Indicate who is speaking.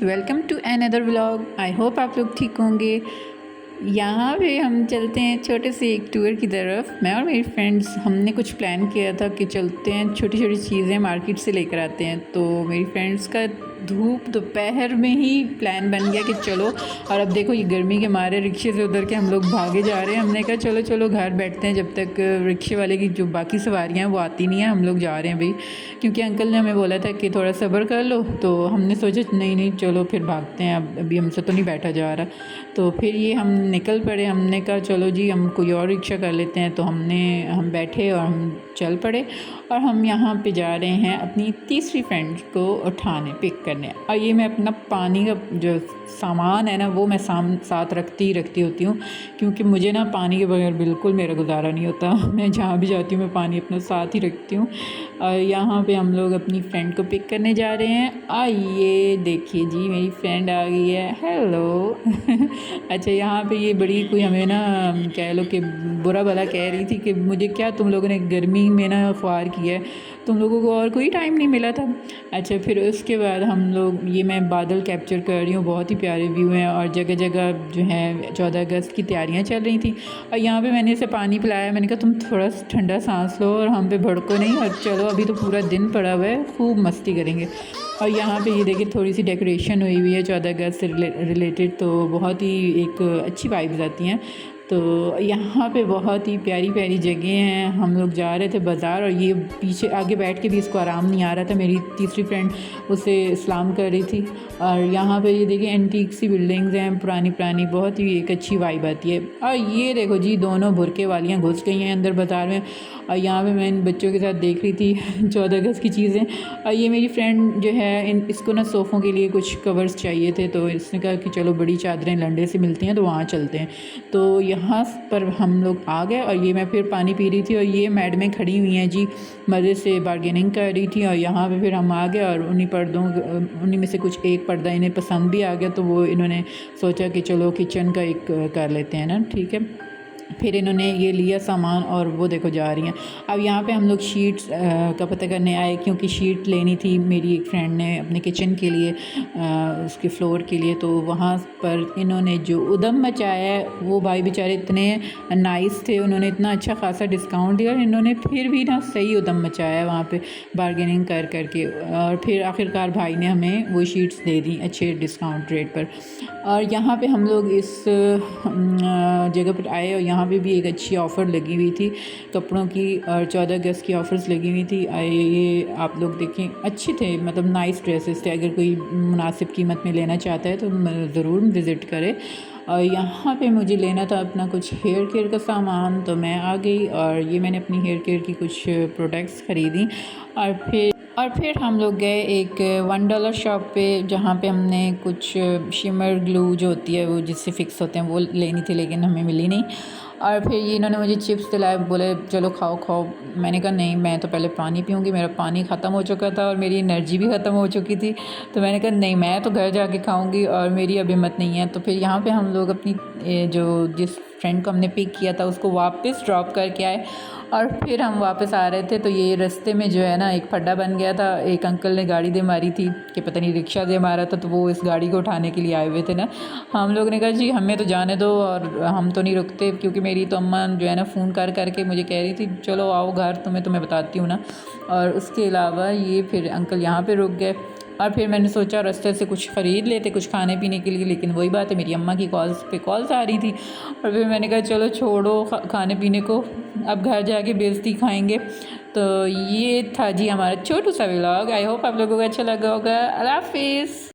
Speaker 1: Welcome to another vlog. I hope आप लोग ठीक होंगे। यहाँ पे हम चलते हैं छोटे से एक टूर की तरफ। मैं और मेरी फ्रेंड्स हमने कुछ प्लान किया था कि चलते हैं, छोटी छोटी चीज़ें मार्केट से लेकर आते हैं। तो मेरी फ्रेंड्स का धूप दोपहर में ही प्लान बन गया कि चलो। और अब देखो ये गर्मी के मारे रिक्शे से उतर के हम लोग भागे जा रहे हैं। हमने कहा चलो चलो घर बैठते हैं जब तक रिक्शे वाले की जो बाकी सवारियाँ हैं वो आती नहीं हैं। हम लोग जा रहे हैं भाई, क्योंकि अंकल ने हमें बोला था कि थोड़ा सब्र कर लो। तो हमने सोचा नहीं नहीं चलो फिर भागते हैं, अब अभी हमसे तो नहीं बैठा जा रहा। तो फिर ये हम निकल पड़े। हमने कहा चलो जी हम कोई और रिक्शा कर लेते हैं। तो हम बैठे और हम चल पड़े। और हम यहाँ पे जा रहे हैं अपनी तीसरी फ्रेंड को उठाने, पिक करने। और ये मैं अपना पानी का जो सामान है ना वो मैं साथ रखती होती हूँ, क्योंकि मुझे ना पानी के बगैर बिल्कुल मेरा गुजारा नहीं होता। मैं जहाँ भी जाती हूँ मैं पानी अपना साथ ही रखती हूँ। और यहाँ पे हम लोग अपनी फ्रेंड को पिक करने जा रहे हैं। आइए देखिए जी मेरी फ्रेंड आ गई है। हेलो। अच्छा यहाँ पे ये बड़ी कोई हमें ना कह लो कि बुरा भला कह रही थी कि मुझे क्या तुम लोगों ने गर्मी में ना ख्वार किया है, तुम लोगों को और कोई टाइम नहीं मिला था। अच्छा फिर उसके बाद हम लोग, ये मैं बादल कैप्चर कर रही हूँ, बहुत ही प्यारे व्यू हैं। और जगह जगह जो है 14 अगस्त की तैयारियाँ चल रही थी। और यहाँ पे मैंने इसे पानी पिलाया। मैंने कहा तुम थोड़ा ठंडा सांस लो और हम पे भड़को नहीं, और चलो अभी तो पूरा दिन पड़ा हुआ है, खूब मस्ती करेंगे। और यहाँ पे ये देखिए थोड़ी सी डेकोरेशन हुई हुई है 14 अगस्त से रिलेटेड, तो बहुत ही एक अच्छी वाइब्स आती हैं। तो यहाँ पे बहुत ही प्यारी प्यारी जगह हैं। हम लोग जा रहे थे बाज़ार, और ये पीछे आगे बैठ के भी इसको आराम नहीं आ रहा था। मेरी तीसरी फ्रेंड उसे सलाम कर रही थी। और यहाँ पे ये देखिए एंटीक सी बिल्डिंग्स हैं, पुरानी पुरानी, बहुत ही एक अच्छी वाइब आती है। और ये देखो जी दोनों बुरके वालियाँ घुस गई हैं अंदर बाज़ार में। और यहाँ पे मैं इन बच्चों के साथ देख रही थी 14 अगस्त की चीज़ें। और ये मेरी फ्रेंड जो है इसको ना सोफ़ों के लिए कुछ कवर्स चाहिए थे, तो इसने कहा कि चलो बड़ी चादरें लंडे से मिलती हैं तो वहाँ चलते हैं। तो यहाँ पर हम लोग आ गए। और ये मैं फिर पानी पी रही थी, और ये मैडमें खड़ी हुई हैं जी मज़े से बार्गेनिंग कर रही थी। और यहाँ पे फिर हम आ गए, और उन्हीं में से कुछ एक पर्दा इन्हें पसंद भी आ गया, तो वो इन्होंने सोचा कि चलो किचन का एक कर लेते हैं ना, ठीक है। फिर इन्होंने ये लिया सामान, और वो देखो जा रही हैं। अब यहाँ पे हम लोग शीट्स का पता करने आए, क्योंकि शीट लेनी थी मेरी एक फ्रेंड ने अपने किचन के लिए, उसके फ्लोर के लिए। तो वहाँ पर इन्होंने जो उदम मचाया है, वो भाई बेचारे इतने नाइस थे, उन्होंने इतना अच्छा खासा डिस्काउंट दिया, और इन्होंने फिर भी ना सही उदम मचाया वहाँ पे बार्गेनिंग कर करके। और फिर आखिरकार भाई ने हमें वो शीट्स दे दी अच्छे डिस्काउंट रेट पर। और यहाँ पे हम लोग इस जगह पर आए, और यहाँ पे भी एक अच्छी ऑफ़र लगी हुई थी कपड़ों की, और 14 अगस्त की ऑफ़र्स लगी हुई थी। ये आप लोग देखें, अच्छे थे, मतलब नाइस ड्रेसेस थे। अगर कोई मुनासिब कीमत में लेना चाहता है तो ज़रूर विज़िट करे। और यहाँ पे मुझे लेना था अपना कुछ हेयर केयर का सामान, तो मैं आ गई, और ये मैंने अपनी हेयर केयर की कुछ प्रोडक्ट्स ख़रीदी। और फिर हम लोग गए एक $1 शॉप पे, जहाँ पे हमने कुछ शिमर ग्लू जो होती है वो जिससे फिक्स होते हैं वो लेनी थी, लेकिन हमें मिली नहीं। और फिर ये इन्होंने मुझे चिप्स दिलाए, बोले चलो खाओ खाओ। मैंने कहा नहीं, मैं तो पहले पानी पीऊँगी, मेरा पानी ख़त्म हो चुका था और मेरी एनर्जी भी ख़त्म हो चुकी थी। तो मैंने कहा नहीं, मैं तो घर जाके खाऊँगी, और मेरी अब हिम्मत नहीं है। तो फिर यहाँ पे हम लोग अपनी जिस फ्रेंड को हमने पिक किया था उसको वापस ड्रॉप करके आए। और फिर हम वापस आ रहे थे, तो ये रास्ते में जो है ना एक फड्डा बन गया था। एक अंकल ने गाड़ी दे मारी थी कि पता नहीं रिक्शा दे मारा था, तो वो इस गाड़ी को उठाने के लिए आए हुए थे ना। हम लोग ने कहा जी हमें तो जाने दो, और हम तो नहीं रुकते, क्योंकि मेरी तो अम्मा जो है ना फ़ोन कर करके मुझे कह रही थी चलो आओ घर, तुम्हें बताती हूँ ना। और उसके अलावा ये फिर अंकल यहाँ पर रुक गए। और फिर मैंने सोचा रास्ते से कुछ ख़रीद लेते कुछ खाने पीने के लिए, लेकिन वही बात है मेरी अम्मा की कॉल्स आ रही थी। और फिर मैंने कहा चलो छोड़ो खाने पीने को, अब घर जाके बेइज्जती खाएंगे। तो ये था जी हमारा छोटू सा व्लॉग। आई होप आप लोगों को अच्छा लगा होगा। अल्लाह हाफिज़।